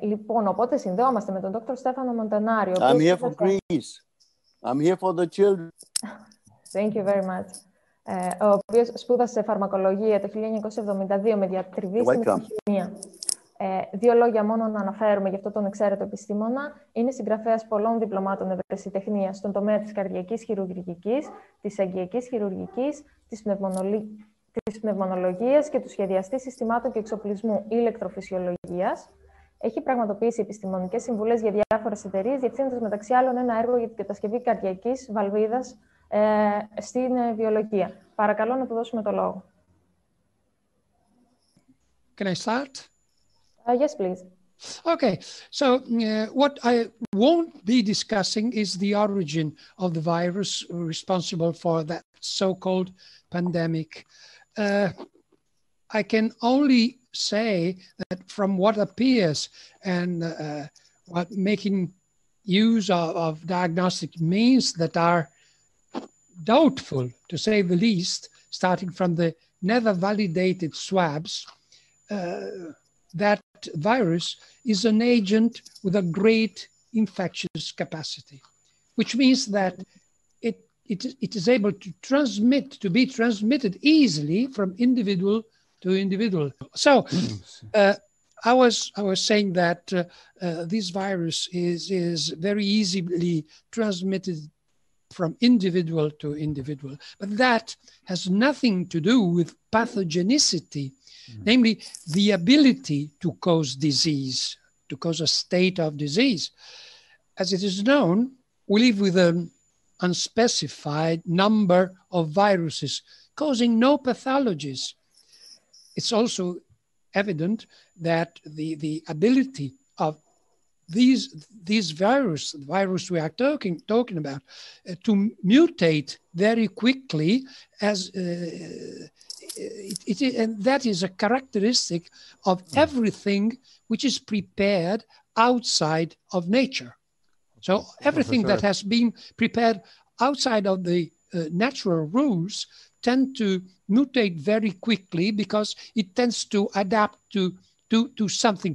Λοιπόν, οπότε συνδεόμαστε με τον Dr. Stefano Montanari. I'm here for Greece. I'm here for the children. Thank you very much. Ο οποίος σπούδασε φαρμακολογία το 1972 με διατριβή στην Μικροχημεία. Δύο λόγια μόνο να αναφέρουμε για αυτόν τον εξαίρετο επιστήμονα. Είναι συγγραφέας πολλών διπλωμάτων ευρεσιτεχνίας στον τομέα της καρδιακής χειρουργικής, της αγγειακής χειρουργικής, της πνευμονολογίας και του σχεδιαστή συστημάτων και εξοπλισμού ηλεκτροφυσιολογίας. Έχει πραγματοποιήσει επιστημονικές συμβουλές για διάφορες εταιρείες, διευθύνοντας μεταξύ άλλων ένα έργο για την κατασκευή καρδιακής βαλβίδας στην βιολογία. Παρακαλώ να του δώσουμε το λόγο. Can I start? Yes, please. Okay, so what I won't be discussing is the origin of the virus responsible for that so-called pandemic. I can only say that from what appears and what making use of diagnostic means that are doubtful, to say the least, starting from the never validated swabs, that virus is an agent with a great infectious capacity, which means that it is able to be transmitted easily from individual to individual. So I was saying that this virus is very easily transmitted from individual to individual, but that has nothing to do with pathogenicity, namely the ability to cause disease, to cause a state of disease. As it is known, we live with an unspecified number of viruses causing no pathologies. It's also evident that the ability of these virus we are talking about, to mutate very quickly, as and that is a characteristic of everything which is prepared outside of nature. So everything that has been prepared outside of the natural rules tend to mutate very quickly because it tends to adapt to something,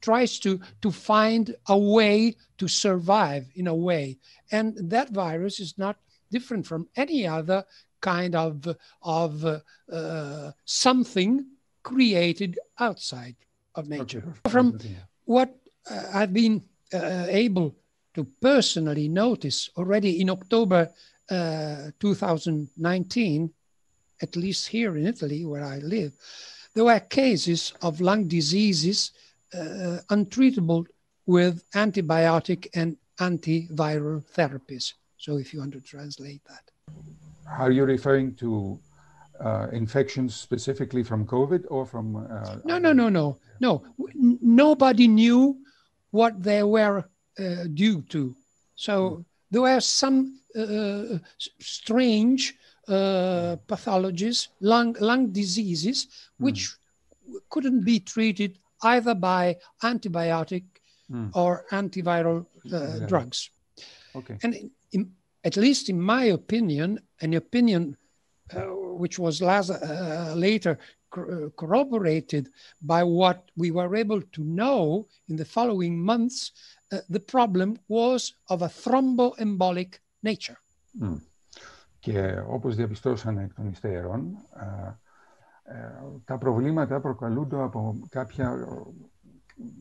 tries to find a way to survive in a way. And that virus is not different from any other kind of something created outside of nature. From what I've been able to personally notice already in October 2019, at least here in Italy where I live, there were cases of lung diseases untreatable with antibiotic and antiviral therapies. So if you want to translate that. Are you referring to infections specifically from COVID or from... No. Nobody knew what they were due to. So there were some strange pathologies, lung diseases, which couldn't be treated either by antibiotic or antiviral drugs. Okay. And at least in my opinion, an opinion which was later corroborated by what we were able to know in the following months, the problem was of a thromboembolic nature. Και όπως διαπιστώσανε εκ των υστέρων, τα προβλήματα προκαλούνται από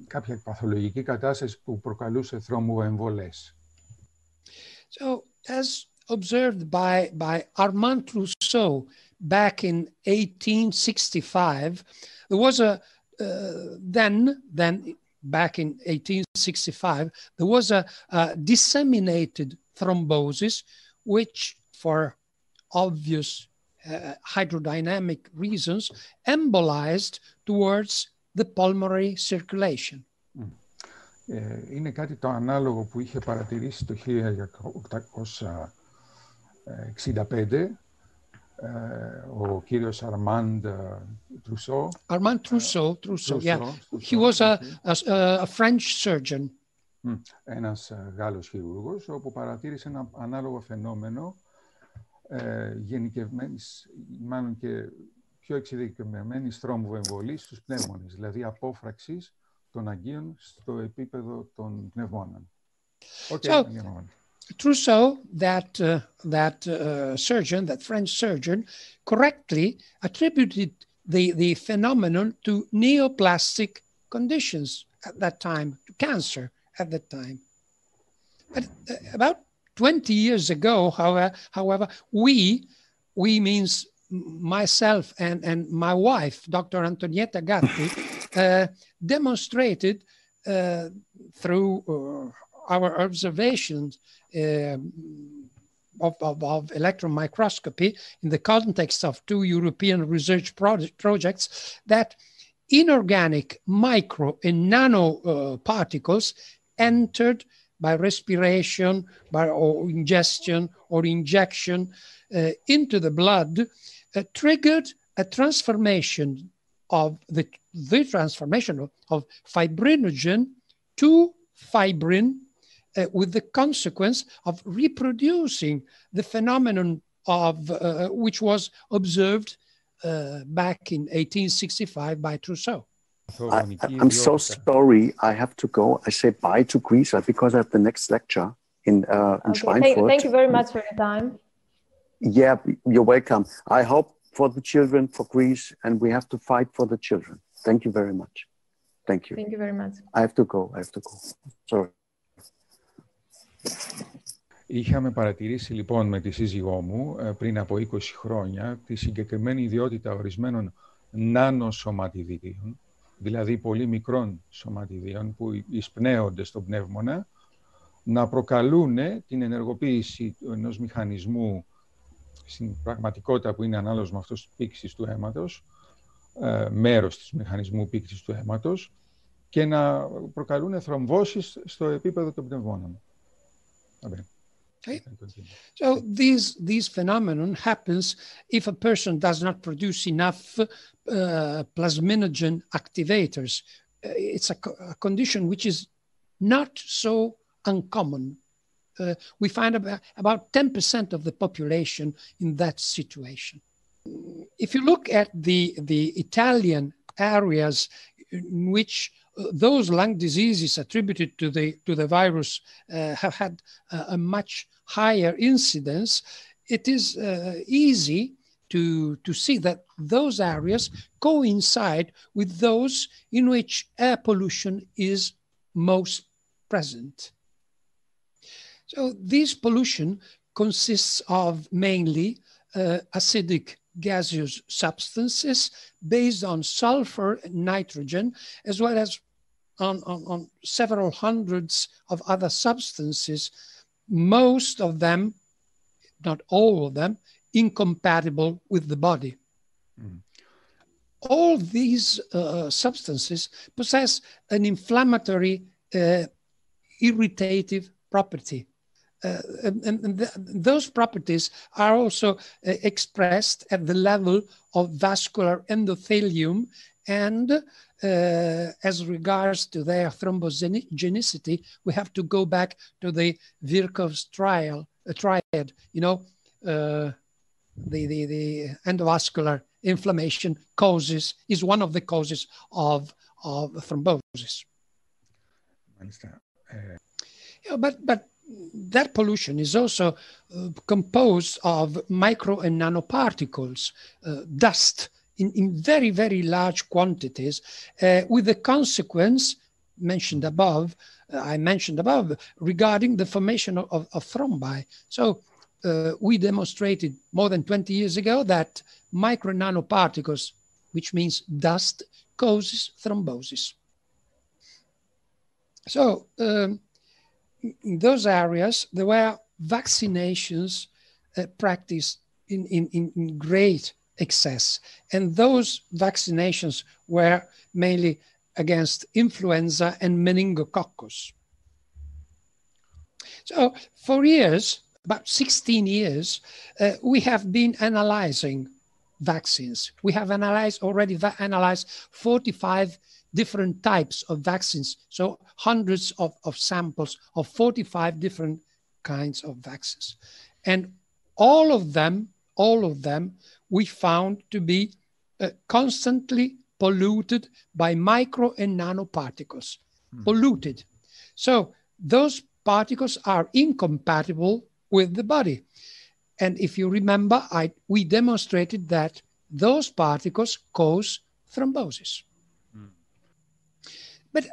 κάποια παθολογική κατάσταση που προκαλούσε θρομποεμβολές. So, as observed by Armand Trousseau back in 1865, there was back in 1865, there was a disseminated thrombosis, which for obvious hydrodynamic reasons embolized towards the pulmonary circulation. Είναι κάτι το ανάλογο που είχε παρατηρήσει το 1865 ο κύριος Armand Trousseau. Armand Trousseau, yeah. He was a French surgeon. Ένας Γάλλος χειρούργος, όπου παρατήρησε ένα ανάλογο φαινόμενο γενικευμένης, μάλλον και πιο εξειδικευμένης θρόμβου εμβολής στους πνεύμονες, δηλαδή απόφραξης των Αγίων στο επίπεδο των πνευμόνων. Okay, so, Trousseau, that surgeon, that French surgeon, correctly attributed the phenomenon to neoplastic conditions at that time, to cancer at that time. But about 20 years ago, however, we means myself and my wife, Dr. Antonietta Gatti, demonstrated through our observations of electron microscopy in the context of 2 European research projects that inorganic micro and nano particles entered by respiration, or ingestion or injection into the blood, triggered a transformation of the transformation of fibrinogen to fibrin, with the consequence of reproducing the phenomenon of which was observed back in 1865 by Trousseau. I'm so sorry, I have to go. I say bye to Greece because I have the next lecture in Schweinfurt. Thank you very much for your time. Yeah, you're welcome. I hope for the children, for Greece, and we have to fight for the children. Thank you very much. Thank you. Thank you very much. I have to go. Sorry. Είχαμε παρατηρήσει λοιπόν με τη σύζυγό μου πριν από 20 χρόνια τη συγκεκριμένη ιδιότητα ορισμένων νανοσωματιδίων, δηλαδή πολύ μικρών σωματιδίων που εισπνέονται στον πνεύμονα, να προκαλούν την ενεργοποίηση ενός μηχανισμού στην πραγματικότητα που είναι ανάλογος με αυτός της πήξης του αίματος, μέρος της μηχανισμού πήξης του αίματος, και να προκαλούν θρομβώσεις στο επίπεδο των πνευμόνων. Okay. So these phenomenon happens if a person does not produce enough plasminogen activators. It's a condition which is not so uncommon. We find about 10% of the population in that situation. If you look at the Italian areas in which those lung diseases attributed to the virus have had a much higher incidence, it is easy to see that those areas coincide with those in which air pollution is most present. So this pollution consists of mainly acidic gaseous substances based on sulfur and nitrogen, as well as on several hundreds of other substances, most of them, not all of them, incompatible with the body. All these substances possess an inflammatory, irritative property. And those properties are also expressed at the level of vascular endothelium, and as regards to their thrombogenicity, we have to go back to the Virchow's triad. You know, the endovascular inflammation is one of the causes of thrombosis. But that pollution is also composed of micro and nanoparticles, dust in very, very large quantities, with the consequence I mentioned above, regarding the formation of thrombi. So we demonstrated more than 20 years ago that micro nanoparticles, which means dust, causes thrombosis. So in those areas, there were vaccinations practiced in great excess. And those vaccinations were mainly against influenza and meningococcus. So for years, about 16 years, we have been analyzing vaccines. We have already analyzed 45 different types of vaccines. So hundreds of samples of 45 different kinds of vaccines. And all of them we found to be constantly polluted by micro and nanoparticles. Polluted. So those particles are incompatible with the body. And if you remember, we demonstrated that those particles cause thrombosis. But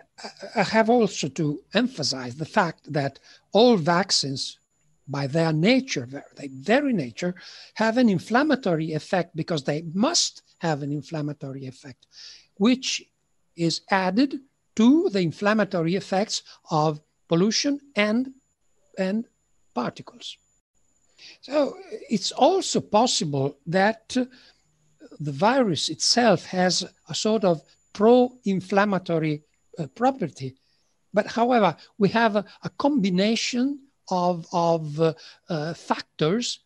I have also to emphasize the fact that all vaccines, by their nature, their very nature, have an inflammatory effect, because they must have an inflammatory effect, which is added to the inflammatory effects of pollution and particles. So it's also possible that the virus itself has a sort of pro-inflammatory property. But however, we have a combination of factors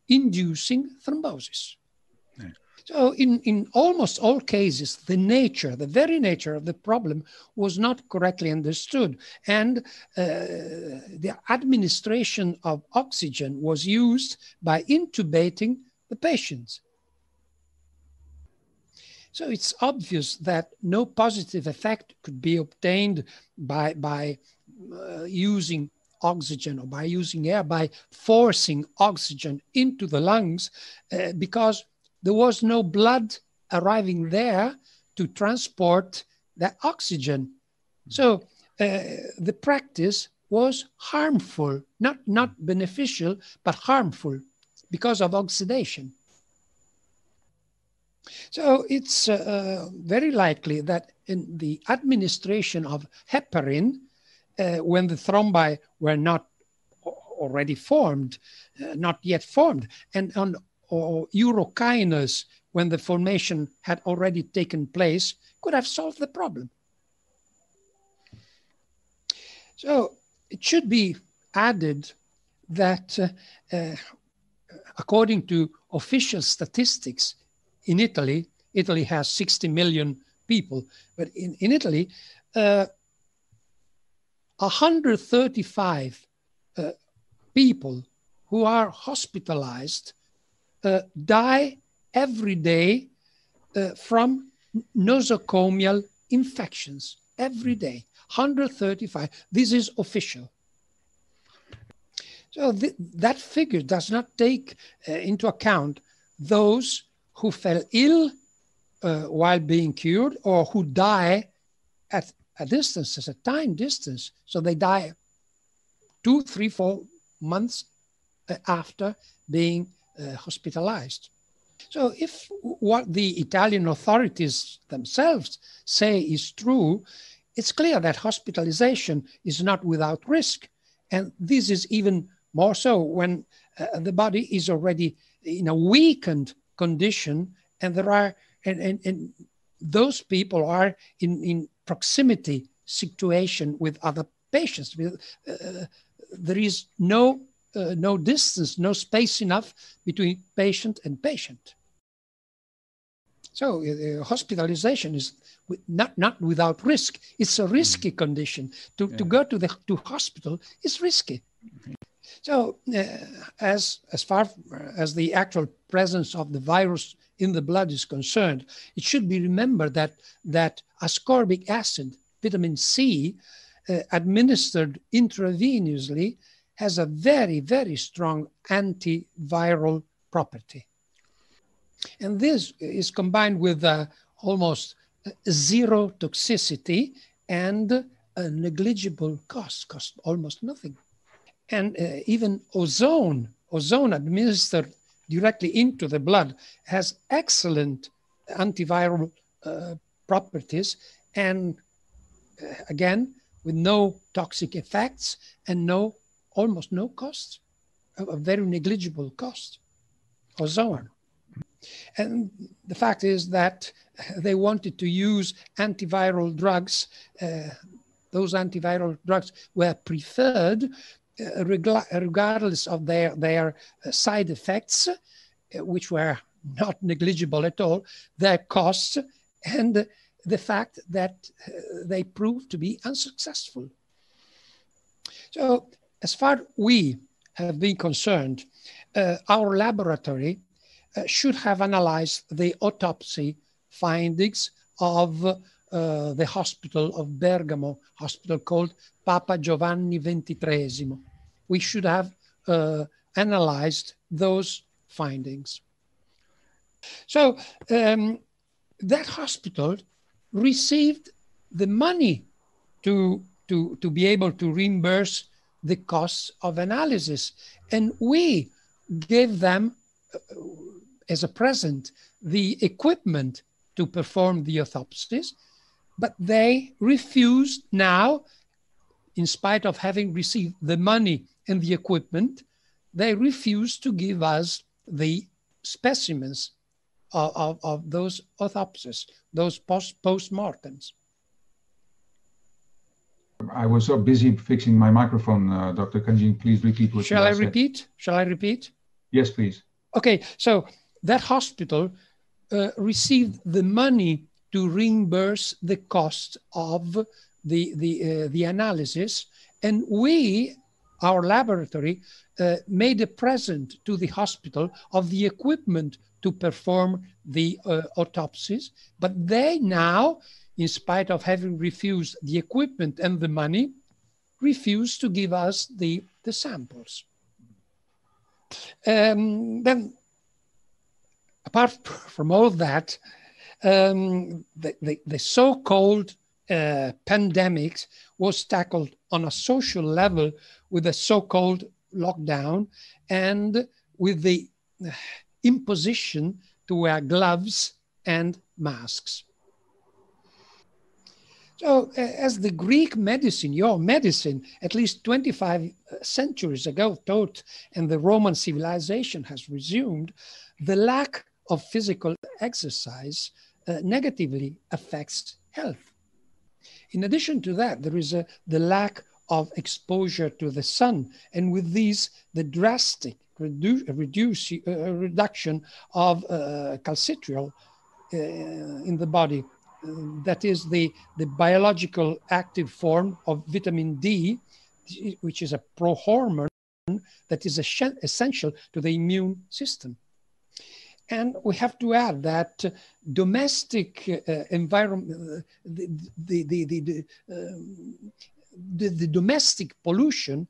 inducing thrombosis. So in almost all cases, the very nature of the problem was not correctly understood. And the administration of oxygen was used by intubating the patients. So it's obvious that no positive effect could be obtained by using oxygen or by using air, by forcing oxygen into the lungs, because there was no blood arriving there to transport that oxygen. So the practice was harmful, not beneficial, but harmful because of oxidation. So it's very likely that in the administration of heparin, when the thrombi were not already formed, not yet formed, and on urokinase, when the formation had already taken place, could have solved the problem. So it should be added that according to official statistics in Italy, Italy has 60 million people, but in Italy, 135 people who are hospitalized die every day from nosocomial infections. Every day, 135. This is official. So that figure does not take into account those who fell ill while being cured, or who die at a distance, at a time distance. So they die 2, 3, 4 months after being hospitalized. So if what the Italian authorities themselves say is true, it's clear that hospitalization is not without risk. And this is even more so when the body is already in a weakened condition, and there are and those people are in proximity situation with other patients. There is no distance, no space enough between patient and patient. So hospitalization is not without risk. It's a risky condition. To go to hospital is risky. So as far as the actual presence of the virus in the blood is concerned, it should be remembered that ascorbic acid, vitamin C, administered intravenously, has a very, very strong antiviral property. And this is combined with almost zero toxicity and a negligible cost almost nothing. And even ozone administered directly into the blood has excellent antiviral properties, and again, with no toxic effects and almost no cost, a very negligible cost, ozone. And the fact is that they wanted to use antiviral drugs. Those antiviral drugs were preferred regardless of their side effects, which were not negligible at all, their costs, and the fact that they proved to be unsuccessful. So as far as we have been concerned, our laboratory should have analyzed the autopsy findings of the hospital of Bergamo, hospital called Papa Giovanni XXIII. We should have analyzed those findings. So that hospital received the money to be able to reimburse the costs of analysis. And we gave them, as a present, the equipment to perform the autopsies, but they refused now, in spite of having received the money and the equipment, they refused to give us the specimens of those autopsies, those post-mortems. I was so busy fixing my microphone, Dr. Kanjin. Please repeat what you said. Shall I repeat? Yes, please. Okay, so that hospital received the money to reimburse the cost of the analysis, and we, our laboratory, made a present to the hospital of the equipment to perform the autopsies, but they now, in spite of having refused the equipment and the money, refused to give us the samples. Then, apart from all that, the so-called pandemic was tackled on a social level with a so-called lockdown and with the imposition to wear gloves and masks. So as the Greek medicine, your medicine, at least 25 centuries ago taught, and the Roman civilization has resumed, the lack of physical exercise negatively affects health. In addition to that, there is the lack of exposure to the sun, and with these, the drastic reduction of calcitriol in the body. That is the biological active form of vitamin D, which is a prohormone that is essential to the immune system. And we have to add that domestic environment, the domestic pollution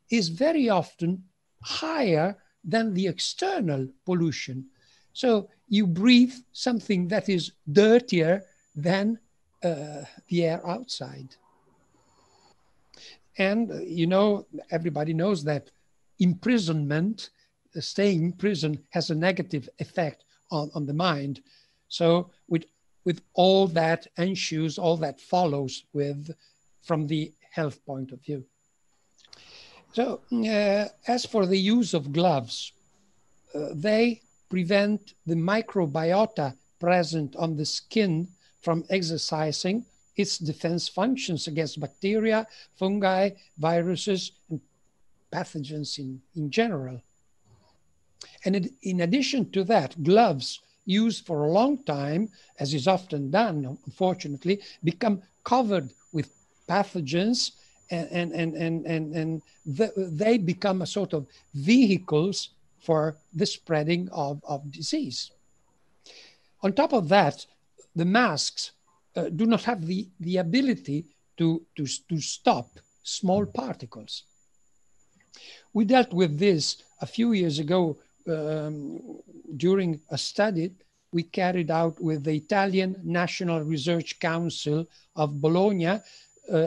is very often higher than the external pollution. So you breathe something that is dirtier than the air outside. And, you know, everybody knows that imprisonment, staying in prison, has a negative effect on the mind. So with all that ensues, all that follows from the health point of view. So as for the use of gloves, they prevent the microbiota present on the skin from exercising its defense functions against bacteria, fungi, viruses, and pathogens in general. And in addition to that, gloves used for a long time, as is often done, unfortunately, become covered with pathogens, and they become a sort of vehicles for the spreading of disease. On top of that, the masks do not have the ability to stop small particles. We dealt with this a few years ago during a study we carried out with the Italian National Research Council of Bologna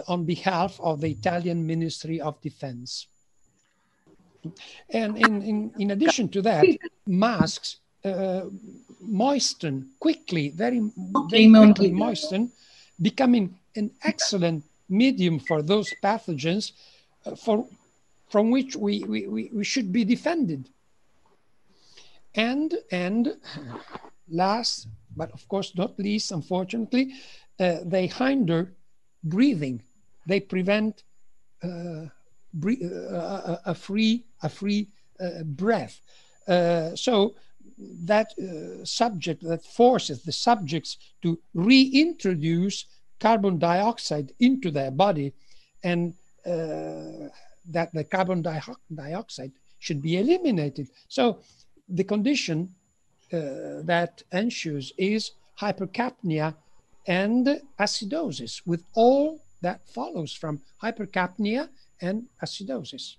on behalf of the Italian Ministry of Defense. And in addition to that, masks moisten quickly, very quickly moisten, becoming an excellent medium for those pathogens from which we should be defended. And last, but of course not least, unfortunately, they hinder breathing. They prevent a free breath. So that subject that forces the subjects to reintroduce carbon dioxide into their body, and that the carbon dioxide should be eliminated. So the condition that ensues is hypercapnia and acidosis, with all that follows from hypercapnia and acidosis.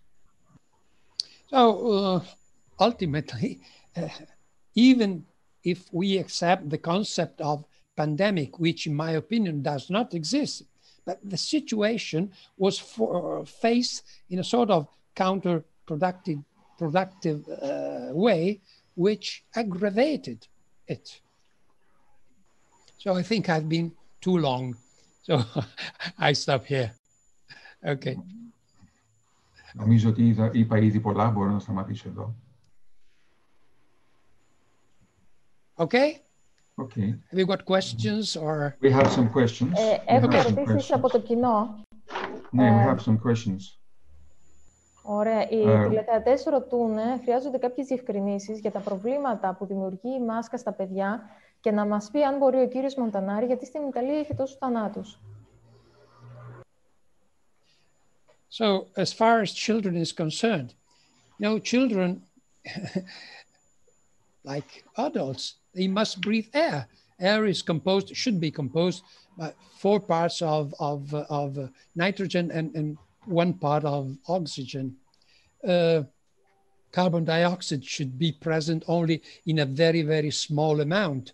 So ultimately, even if we accept the concept of pandemic, which in my opinion does not exist, but the situation was faced in a sort of counterproductive way, which aggravated it. So I think I've been too long, so I stop here. Okay. Νομίζω ότι είπα ήδη πολλά, μπορώ να σταματήσω εδώ. Okay. Okay. Have you got questions or? We have some questions. Έχουμε ερωτήσεις από το κοινό. Ναι, we have some questions. Ωραία. Οι τηλεθεατές ρωτούν, χρειάζονται κάποιες διευκρινήσεις για τα προβλήματα που δημιουργεί η μάσκα στα παιδιά και να μας πει αν μπορεί ο κύριος Μοντανάρη, γιατί στην Ιταλία έχει τόσους θανάτους. So, as far as children is concerned, you know, children, like adults, they must breathe air. Air is composed, should be composed by 4 parts of nitrogen and 1 part of oxygen. Carbon dioxide should be present only in a very, very small amount.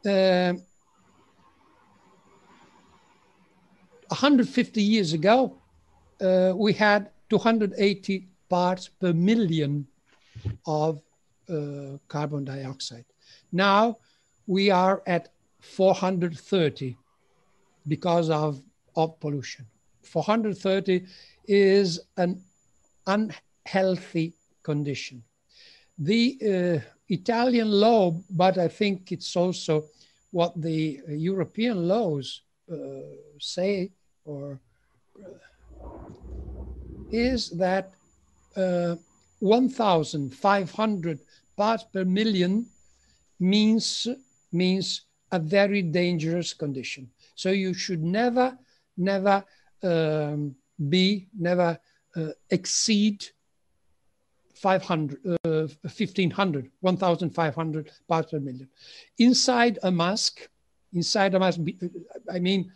150 years ago, we had 280 parts per million of carbon dioxide. Now we are at 430 because of pollution. 430 is an unhealthy condition. The Italian law, but I think it's also what the European laws say, or is that 1,500 parts per million means a very dangerous condition. So you should never exceed 1,500 parts per million. Inside a mask, I mean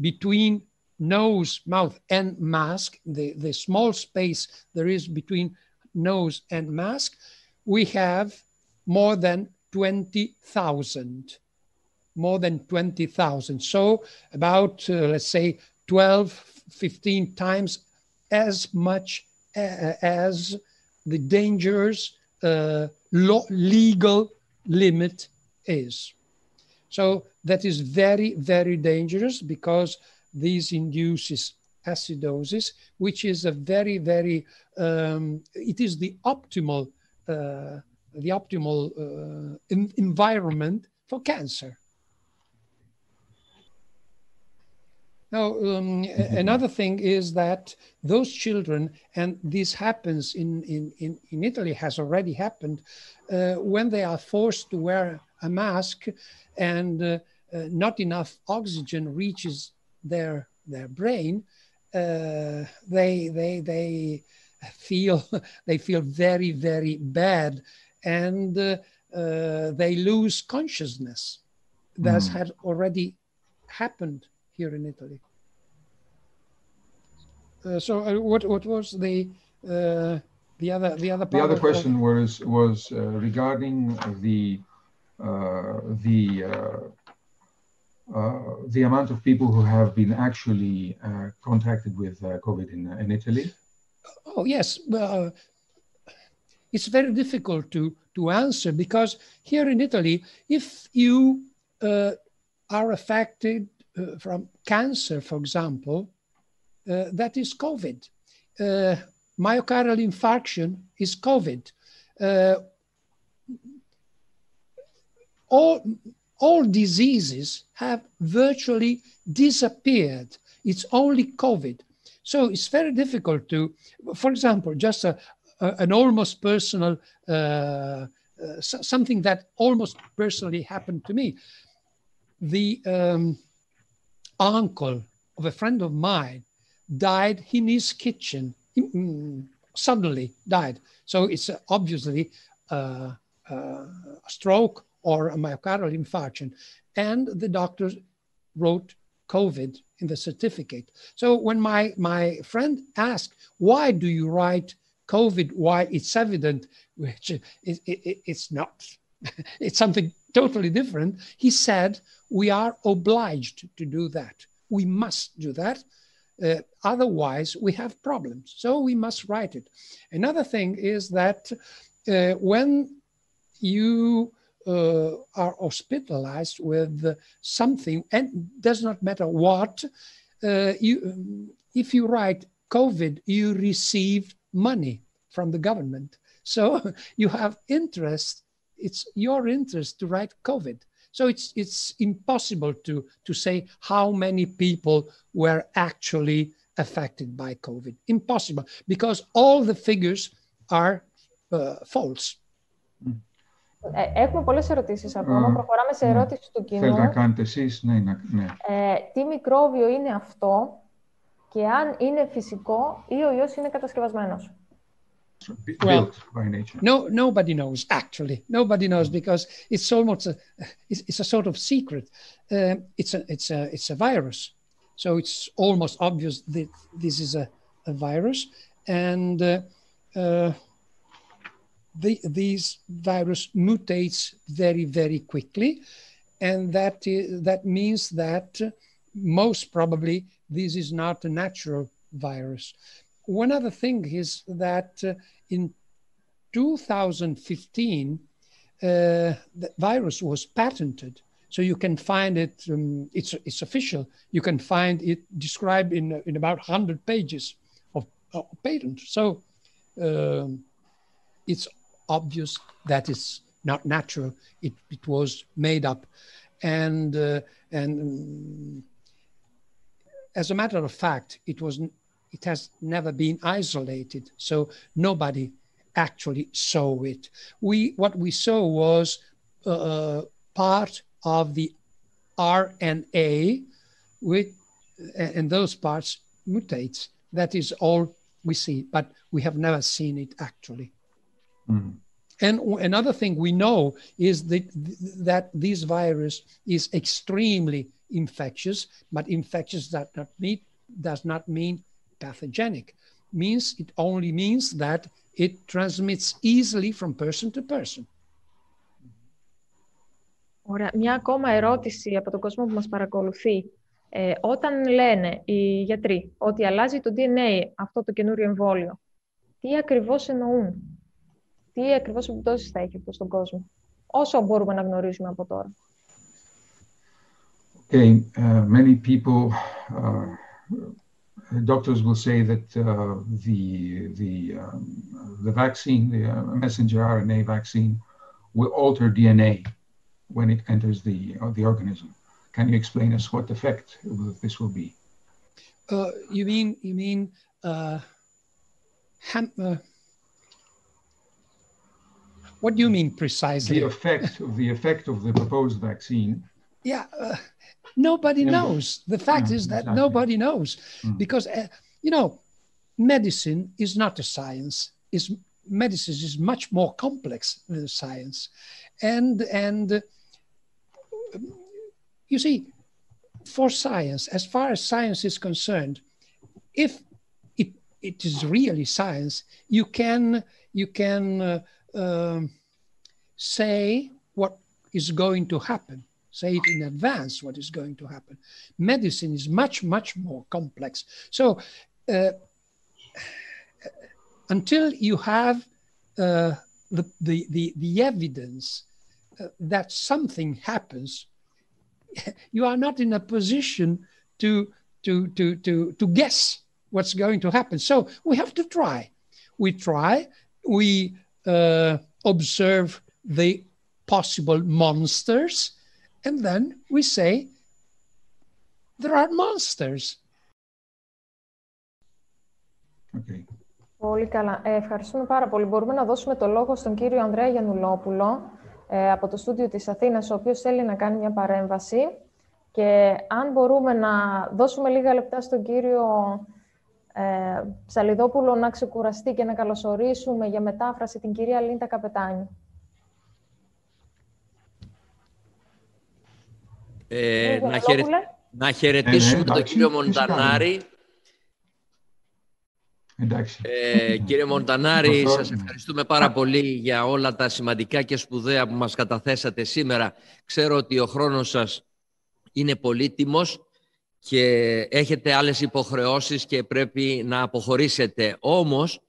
between nose, mouth, and mask, the small space there is between nose and mask, we have more than 20,000. More than 20,000. So about, let's say, 12, 15 times as much as the dangerous legal limit is. So that is very, very dangerous because this induces acidosis, which is a very, very, it is the optimal environment for cancer. Now, another thing is that those children, and this happens in Italy, has already happened, when they are forced to wear a mask and not enough oxygen reaches their brain, they feel very, very bad, and they lose consciousness. That had already happened here in Italy. So what was the other part? The other question was regarding the amount of people who have been actually contacted with COVID in Italy. Oh yes, well, it's very difficult to answer because here in Italy, if you are affected from cancer, for example, that is COVID. Myocardial infarction is COVID. All diseases have virtually disappeared. It's only COVID. So it's very difficult to, for example, just an almost personal, something that almost personally happened to me. The uncle of a friend of mine died in his kitchen, suddenly died. So it's obviously a stroke or a myocardial infarction. And the doctors wrote COVID in the certificate. So when my friend asked, why do you write COVID? Why? It's evident, which it's not. It's something totally different. He said, we are obliged to do that. We must do that. Otherwise, we have problems. So we must write it. Another thing is that when you are hospitalized with something, and does not matter what, if you write COVID, you receive money from the government. So you have interest. It's your interest to write COVID. So it's impossible to say how many people were actually affected by COVID. Impossible, because all the figures are false. Έχουμε πολλές ερωτήσεις ακόμα. Προχωράμε σε ερώτηση του κοινού. Θέλετε να κάνετε εσείς? Ναι. Τι μικρόβιο είναι αυτό και αν είναι φυσικό ή ο ιός είναι κατασκευασμένος? Well, nobody knows, actually. Nobody knows, because it's almost it's a sort of secret. It's a virus. So it's almost obvious that this is a virus. And these virus mutates very, very quickly. And that means that most probably this is not a natural virus. One other thing is that in 2015, the virus was patented. So you can find it, it's official. You can find it described in about 100 pages of patent. So it's obvious that it's not natural. It was made up. And as a matter of fact, it has never been isolated, so nobody actually saw it. What we saw was part of the RNA, and those parts mutates. That is all we see, but we have never seen it actually. Mm. And another thing we know is that this virus is extremely infectious, but infectious does not mean pathogenic. It only means that it transmits easily from person to person. Ωραία. Μια ακόμα ερώτηση από τον κόσμο που μας παρακολουθεί. Όταν λένε οι γιατροί ότι αλλάζει το DNA αυτό το καινούριο εμβόλιο, τι ακριβώς εννοούν? Τι ακριβώς επιπτώσεις θα έχει αυτό στον κόσμο? Όσο μπορούμε να γνωρίζουμε από τώρα. Okay, many people... doctors will say that the vaccine, the messenger RNA vaccine, will alter DNA when it enters the organism. Can you explain us what effect this will be? You mean what do you mean precisely? The effect of the proposed vaccine. Yeah. Nobody knows. The fact is that exactly. Nobody knows. Because, medicine is not a science. Medicine is much more complex than science. And you see, for science, as far as science is concerned, if it is really science, you can say what is going to happen. Say it in advance what is going to happen. Medicine is much, much more complex. So until you have the evidence that something happens, you are not in a position to guess what's going to happen. So we have to try. We observe the possible monsters. And then we say, there are monsters. Okay. Πολύ καλά. Ευχαριστούμε πάρα πολύ. Μπορούμε να δώσουμε το λόγο στον κύριο Ανδρέα Γιαννουλόπουλο από το στούντιο της Αθήνας, ο οποίος θέλει να κάνει μια παρέμβαση. Και αν μπορούμε να δώσουμε λίγα λεπτά στον κύριο Ψαλιδόπουλο να ξεκουραστεί και να καλωσορίσουμε για μετάφραση την κυρία Λίντα Καπετάνη. Να χαιρετήσουμε τον κύριο Μοντανάρη. Κύριε Μοντανάρη, σας ευχαριστούμε πάρα πολύ για όλα τα σημαντικά και σπουδαία που μας καταθέσατε σήμερα. Ξέρω ότι ο χρόνος σας είναι πολύτιμος και έχετε άλλες υποχρεώσεις και πρέπει να αποχωρήσετε. Όμως,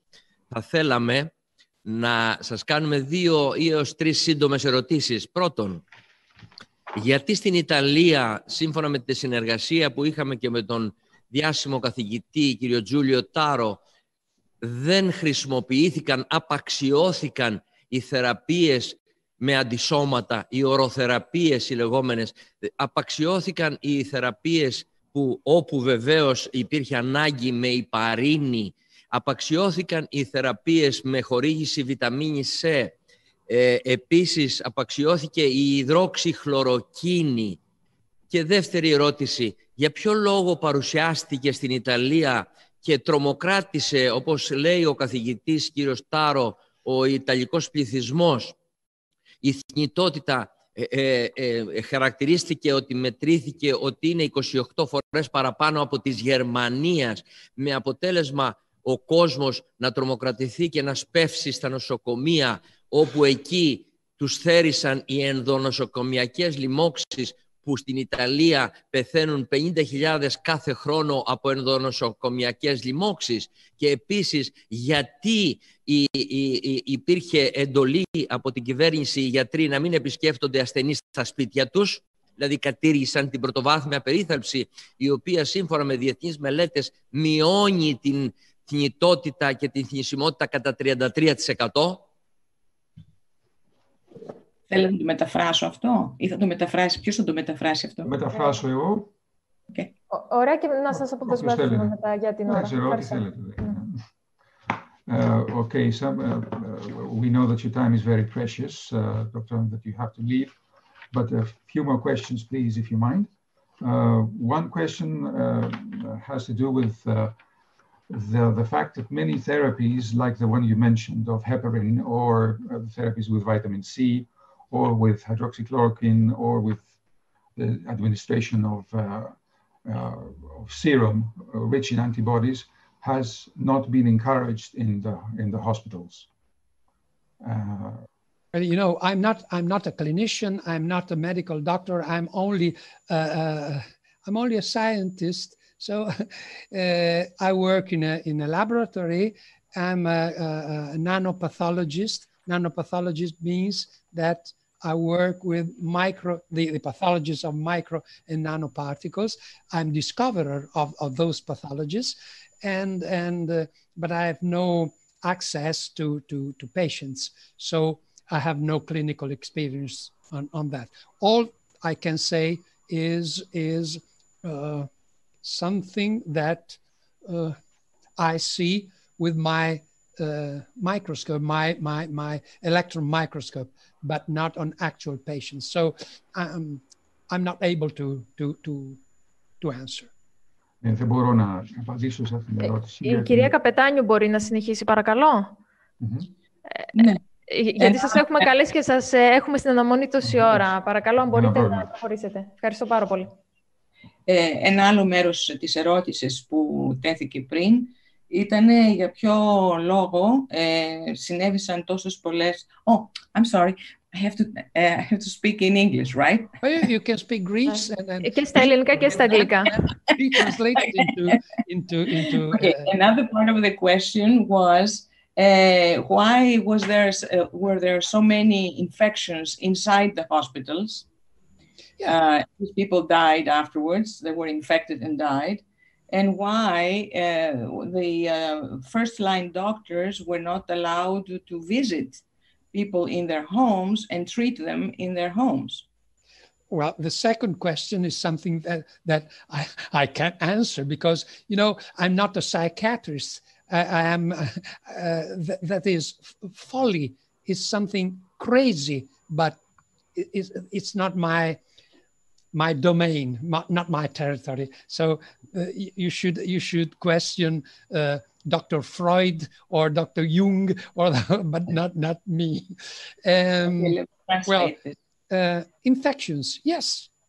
θα θέλαμε να σας κάνουμε 2 έως 3 σύντομες ερωτήσεις. Πρώτον, γιατί στην Ιταλία, σύμφωνα με τη συνεργασία που είχαμε και με τον διάσημο καθηγητή κύριο Τζούλιο Τάρο, δεν χρησιμοποιήθηκαν, απαξιώθηκαν οι θεραπείες με αντισώματα, οι οροθεραπείες οι λεγόμενες, απαξιώθηκαν οι θεραπείες όπου βεβαίως υπήρχε ανάγκη με ηπαρίνη, απαξιώθηκαν οι θεραπείες με χορήγηση βιταμίνης C, επίσης απαξιώθηκε η υδρόξυχλωροκίνη. Και δεύτερη ερώτηση, για ποιο λόγο παρουσιάστηκε στην Ιταλία και τρομοκράτησε, όπως λέει ο καθηγητής κύριος Τάρο, ο Ιταλικός πληθυσμός, η θνητότητα χαρακτηρίστηκε ότι μετρήθηκε ότι είναι 28 φορές παραπάνω από της Γερμανίας, με αποτέλεσμα ο κόσμος να τρομοκρατηθεί και να σπεύσει στα νοσοκομεία, όπου εκεί τους θέρισαν οι ενδονοσοκομιακές λοιμώξεις, που στην Ιταλία πεθαίνουν 50.000 κάθε χρόνο από ενδονοσοκομιακές λοιμώξεις. Και επίσης γιατί υπήρχε εντολή από την κυβέρνηση οι γιατροί να μην επισκέφτονται ασθενείς στα σπίτια τους, δηλαδή κατήργησαν την πρωτοβάθμια περίθαλψη, η οποία σύμφωνα με διεθνείς μελέτες μειώνει την θνητότητα και την θνησιμότητα κατά 33%. Θέλετε να το μεταφράσω αυτό ή θα το μεταφράσει, ποιος θα το μεταφράσει αυτό? Το μεταφράσω εγώ. Okay. Ωραία, και να σας αποδεσμεύσουμε μετά για την ώρα. Ξέρω τι θέλετε. Okay, we know that your time is very precious, Dr. that you have to leave, but a few more questions, please, if you mind. One question has to do with the fact that many therapies, like the one you mentioned of heparin, or the therapies with vitamin C, or with hydroxychloroquine, or with the administration of serum rich in antibodies, has not been encouraged in the hospitals. You know, I'm not a clinician. I'm not a medical doctor. I'm only a scientist. So I work in a laboratory. I'm a nanopathologist. Nanopathologist means that I work with the pathologies of micro and nanoparticles. I'm discoverer of those pathologies, but I have no access to patients. So I have no clinical experience on that. All I can say is something that I see with my microscope, my electron microscope, but not on actual patients. So I'm not able to answer. Δεν μπορώ να απαντήσω σε αυτήν την ερώτηση. Η κυρία Καπετάνιου μπορεί να συνεχίσει, παρακαλώ. Ναι. Γιατί σας έχουμε καλέσει και σας έχουμε στην αναμονή τόση ώρα. Παρακαλώ, αν μπορείτε να προχωρήσετε. Ευχαριστώ πάρα πολύ. Ένα άλλο μέρος της ερώτησης που τέθηκε πριν ήταν για ποιο λόγο συνέβησαν τόσες πολλές... Oh, I'm sorry. I have to speak in English, right? You can speak Greek and και στα ελληνικά και στα αγγλικά. Be translated into Okay, another part of the question was why were there so many infections inside the hospitals? Yeah. These people died afterwards. They were infected and died. And why the first-line doctors were not allowed to visit people in their homes and treat them in their homes? Well, the second question is something that I can't answer because, you know, I'm not a psychiatrist. I am, that is, folly is something crazy, but it's not my domain, not my territory. So you should question Dr. Freud or Dr. Jung, but not me. Well, infections, yes.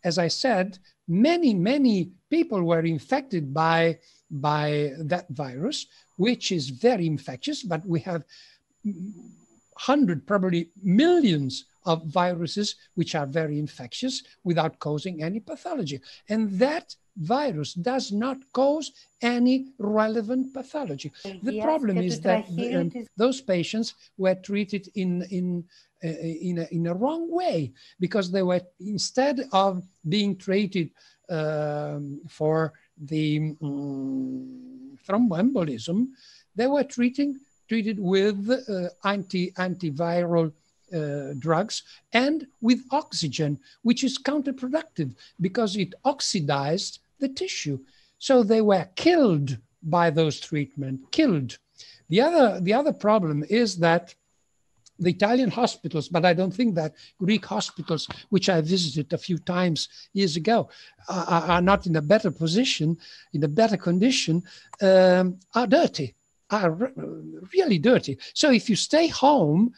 As I said, many people were infected by that virus, which is very infectious, but we have probably millions of viruses which are very infectious without causing any pathology. And that virus does not cause any relevant pathology. The problem is that those patients were treated in a wrong way, because they were, instead of being treated for the thromboembolism, they were treated with antiviral drugs and with oxygen, which is counterproductive because it oxidized the tissue. So they were killed by those treatments, killed. The other problem is that the Italian hospitals, but I don't think that Greek hospitals, which I visited a few times years ago, are not in a better position, in a better condition, are dirty, are really dirty. So if you stay home,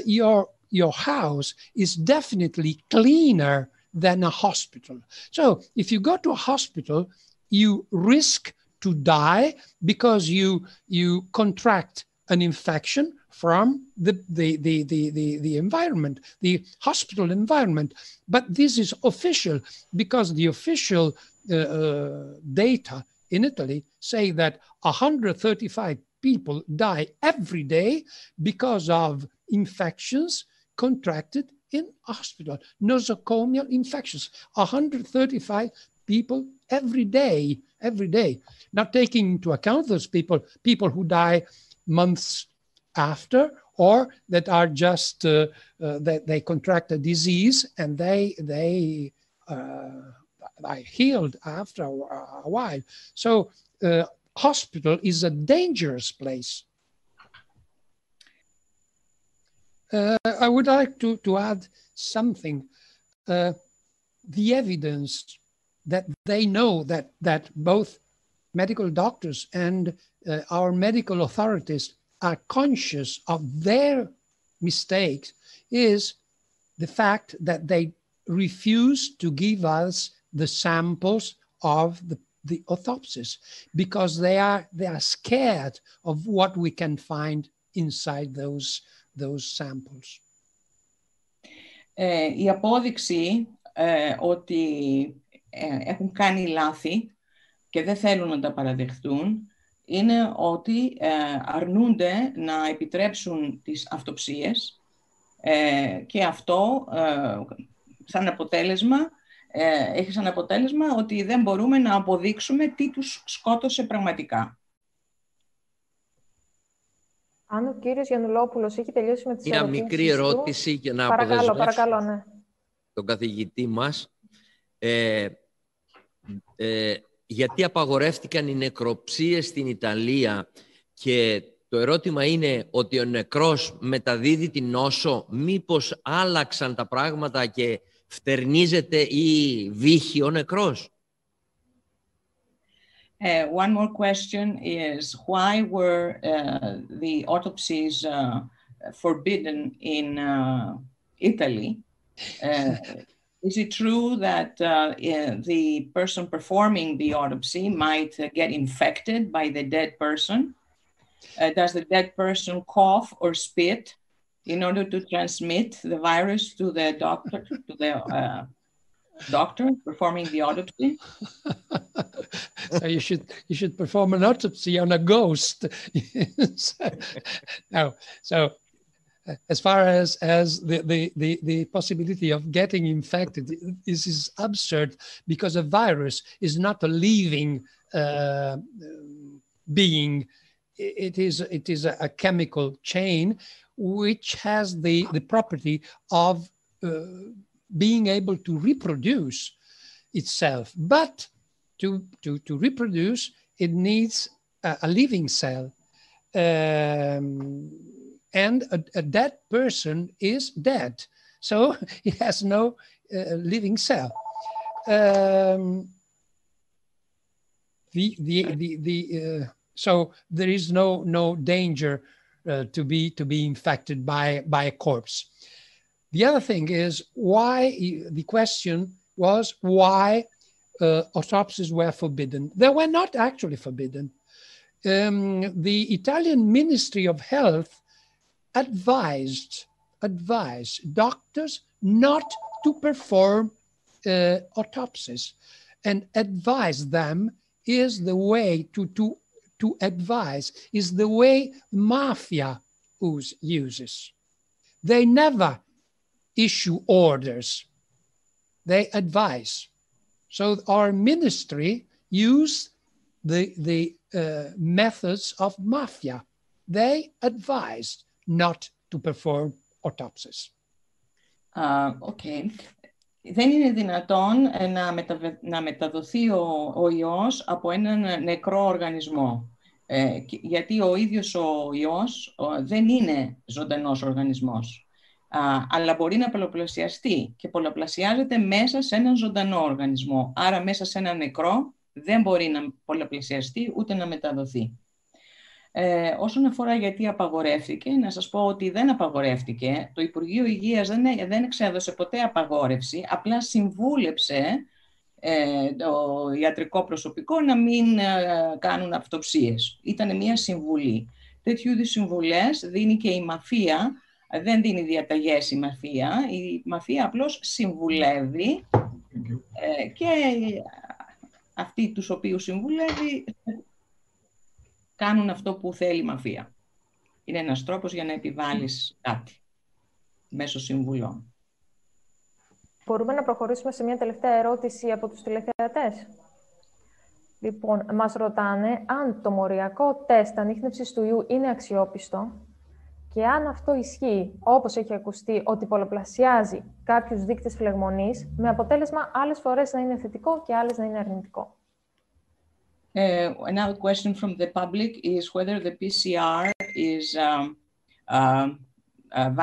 your house is definitely cleaner than a hospital. So if you go to a hospital, you risk to die because you contract an infection from the environment, the hospital environment. But this is official, because the official data in Italy say that 135 people die every day because of infections contracted in a hospital, nosocomial infections. 135 people every day, not taking into account those people who die months after, or that are just that they contract a disease and they are healed after a while. So hospital is a dangerous place. I would like to add something. The evidence that they know that both medical doctors and our medical authorities are conscious of their mistakes is the fact that they refuse to give us the samples of the autopsies, because they are scared of what we can find inside those samples. Η απόδειξη ότι έχουν κάνει λάθη και δεν θέλουν να τα παραδεχτούν είναι ότι αρνούνται να επιτρέψουν τις αυτοψίες και αυτό έχει σαν αποτέλεσμα ότι δεν μπορούμε να αποδείξουμε τι τους σκότωσε πραγματικά. Αν ο κύριος Γιαννουλόπουλος έχει τελειώσει με τις ερωτήσεις Μια μικρή ερώτηση για να παρακαλώ, ναι. τον καθηγητή μας. Γιατί απαγορεύτηκαν οι νεκροψίες στην Ιταλία, και το ερώτημα είναι ότι ο νεκρός μεταδίδει την νόσο, μήπως άλλαξαν τα πράγματα και φτερνίζεται ή βύχει ο νεκρός? One more question is, why were the autopsies forbidden in Italy? Is it true that the person performing the autopsy might get infected by the dead person? Does the dead person cough or spit in order to transmit the virus to the doctor performing the autopsy? So you should perform an autopsy on a ghost. No. So as far as the possibility of getting infected, this is absurd, because a virus is not a living being. It is a chemical chain which has the property of being able to reproduce itself. But to reproduce, it needs a living cell. And a dead person is dead. So it has no living cell. So there is no danger to be infected by a corpse. The other thing is why, the question was why autopsies were forbidden. They were not actually forbidden. The Italian Ministry of Health advised doctors not to perform autopsies, and advise them is the way to advise, is the way mafia uses. They never issue orders, they advise. So our ministry used the methods of mafia. They advised not to perform autopsies. Okay. Δεν είναι δυνατόν να μεταδοθεί ο ιός από έναν νεκρό οργανισμό. Γιατί ο ίδιος ο ιός δεν είναι ζωντανός οργανισμός. Αλλά μπορεί να πολλαπλασιαστεί και πολλαπλασιάζεται μέσα σε έναν ζωντανό οργανισμό. Άρα μέσα σε έναν νεκρό δεν μπορεί να πολλαπλασιαστεί ούτε να μεταδοθεί. Όσον αφορά γιατί απαγορεύτηκε, να σας πω ότι δεν απαγορεύτηκε. Το Υπουργείο Υγείας δεν εξέδωσε ποτέ απαγόρευση, απλά συμβούλεψε το ιατρικό προσωπικό να μην κάνουν αυτοψίες. Ήταν μια συμβουλή. Τέτοιου είδους συμβουλές δίνει και η μαφία, δεν δίνει διαταγές η μαφία. Η μαφία απλώς συμβουλεύει και αυτοί τους οποίους συμβουλεύει κάνουν αυτό που θέλει η μαφία. Είναι ένας τρόπος για να επιβάλλεις κάτι μέσω συμβουλών. Μπορούμε να προχωρήσουμε σε μια τελευταία ερώτηση από τους τηλεθεατές. Λοιπόν, μας ρωτάνε αν το μοριακό τεστ ανίχνευσης του ιού είναι αξιόπιστο και αν αυτό ισχύει, όπως έχει ακουστεί, ότι πολλαπλασιάζει κάποιους δείκτες φλεγμονής, με αποτέλεσμα άλλες φορές να είναι θετικό και άλλες να είναι αρνητικό. Another question from the public is whether the PCR is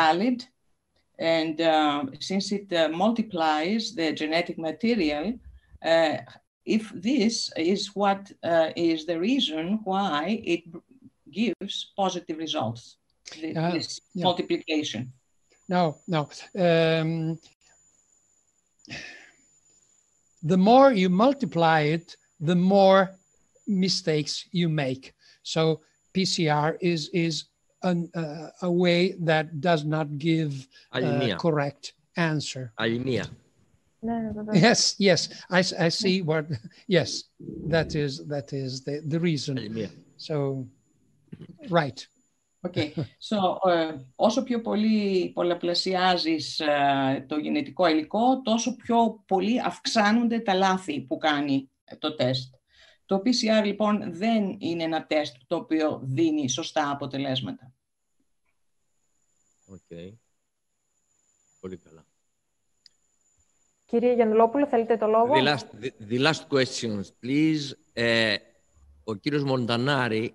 valid, and since it multiplies the genetic material, if this is what is the reason why it gives positive results, this multiplication. No. The more you multiply it, the more mistakes you make. So PCR is a way that does not give a correct answer. Yes, I see what. Yes, that is the reason. So, right. Okay. So, όσο πιο πολύ πολλαπλασιάζεις το γενετικό υλικό, τόσο πιο πολύ αυξάνονται τα λάθη που κάνει το τεστ. Το PCR λοιπόν δεν είναι ένα τεστ το οποίο δίνει σωστά αποτελέσματα. Okay. Πολύ καλά. Κύριε Γιαννουλόπουλο, θέλετε το λόγο? The last questions, please. Ο κύριος Μοντανάρη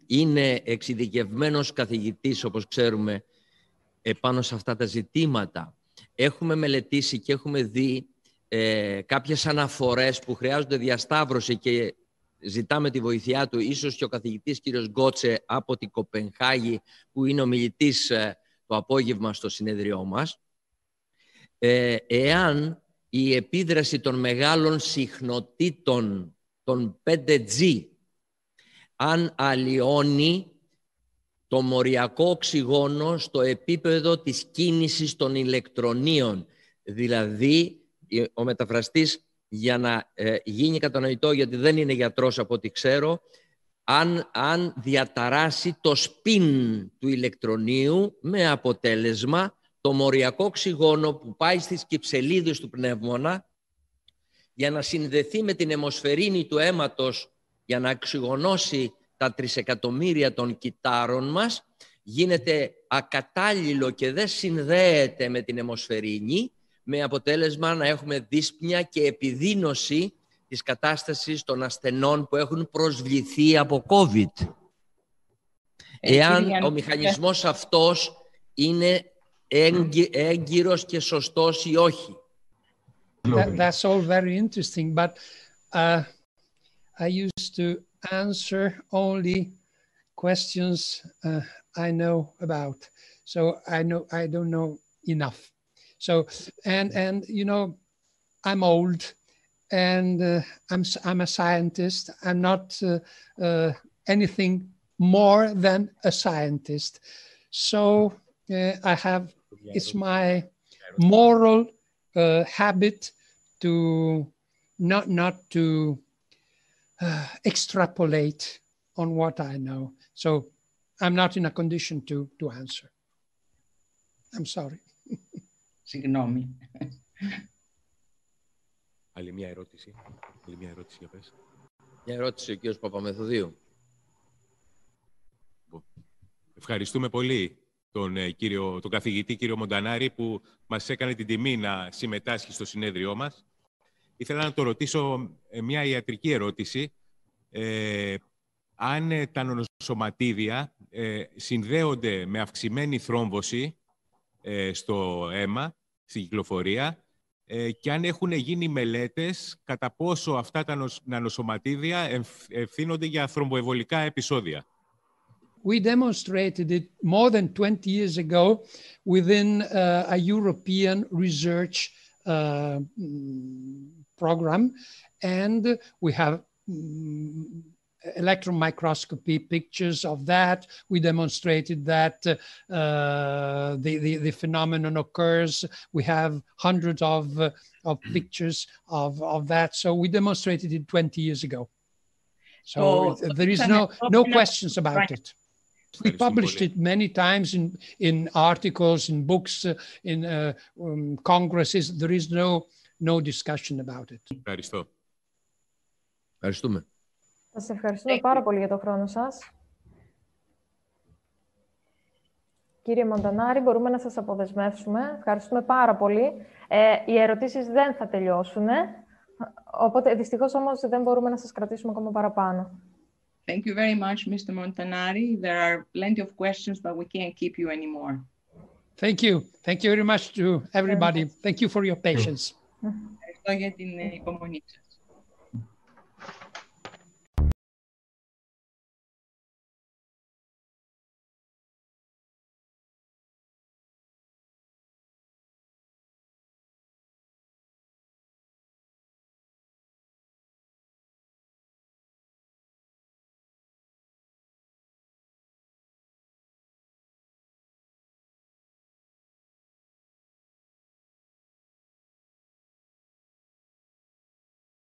είναι εξειδικευμένος καθηγητής, όπως ξέρουμε, επάνω σε αυτά τα ζητήματα. Έχουμε μελετήσει και έχουμε δει κάποιες αναφορές που χρειάζονται διασταύρωση και ζητάμε τη βοήθειά του, ίσως και ο καθηγητής κύριος Γκότσε από την Κοπενχάγη, που είναι ομιλητής το απόγευμα στο συνέδριό μας. Εάν η επίδραση των μεγάλων συχνοτήτων των 5G, αν αλλοιώνει το μοριακό οξυγόνο στο επίπεδο της κίνησης των ηλεκτρονίων, δηλαδή ο μεταφραστής, για να γίνει κατανοητό, γιατί δεν είναι γιατρός από ό,τι ξέρω, αν διαταράσει το σπιν του ηλεκτρονίου, με αποτέλεσμα το μοριακό οξυγόνο που πάει στις κυψελίδες του πνεύμονα για να συνδεθεί με την αιμοσφαιρίνη του αίματος, για να οξυγονώσει τα τρισεκατομμύρια των κυτάρων μας, γίνεται ακατάλληλο και δεν συνδέεται με την αιμοσφαιρίνη, με αποτέλεσμα να έχουμε δύσπνοια και επιδείνωση της κατάστασης των ασθενών που έχουν προσβληθεί από COVID. Εάν ο μηχανισμός αυτός είναι έγκυρος και σωστός ή όχι. That's all very interesting, but I used to answer only questions I know about. So I don't know enough. So, and you know, I'm old, and I'm a scientist. I'm not anything more than a scientist. So it's my moral habit to not to extrapolate on what I know. So I'm not in a condition to answer. I'm sorry. Συγγνώμη. Άλλη μια ερώτηση. Για πες. Μια ερώτηση ο κύριος Παπαμεθοδίου. Ευχαριστούμε πολύ τον καθηγητή κύριο Μοντανάρη που μας έκανε την τιμή να συμμετάσχει στο συνέδριό μας. Ήθελα να το ρωτήσω μια ιατρική ερώτηση. Αν τα νοσοματίδια συνδέονται με αυξημένη θρόμβωση στο αίμα, στην κυκλοφορία, και αν έχουν γίνει μελέτες κατά πόσο αυτά τα νοσοματίδια ευθύνονται για θρομποεμβολικά επεισόδια. We demonstrated it more than 20 years ago within a European research program, and we have electron microscopy pictures of that. We demonstrated that the phenomenon occurs. We have hundreds of pictures of that. So we demonstrated it 20 years ago. So there is no questions about it. We published it many times in articles, in books, in congresses. There is no discussion about it. Ευχαριστώ. Ευχαριστούμε. Σας ευχαριστούμε πάρα πολύ για τον χρόνο σας. Κύριε Μοντανάρη, μπορούμε να σας αποδεσμεύσουμε. Ευχαριστούμε πάρα πολύ. Οι ερωτήσεις δεν θα τελειώσουν, οπότε δυστυχώς όμως δεν μπορούμε να σας κρατήσουμε ακόμα παραπάνω. Thank you very much, Mr. Montanari. There are plenty of questions, but we can't keep you anymore. Thank you. Thank you very much to everybody. Thank you for your patience. Ευχαριστώ για την υπομονή σας.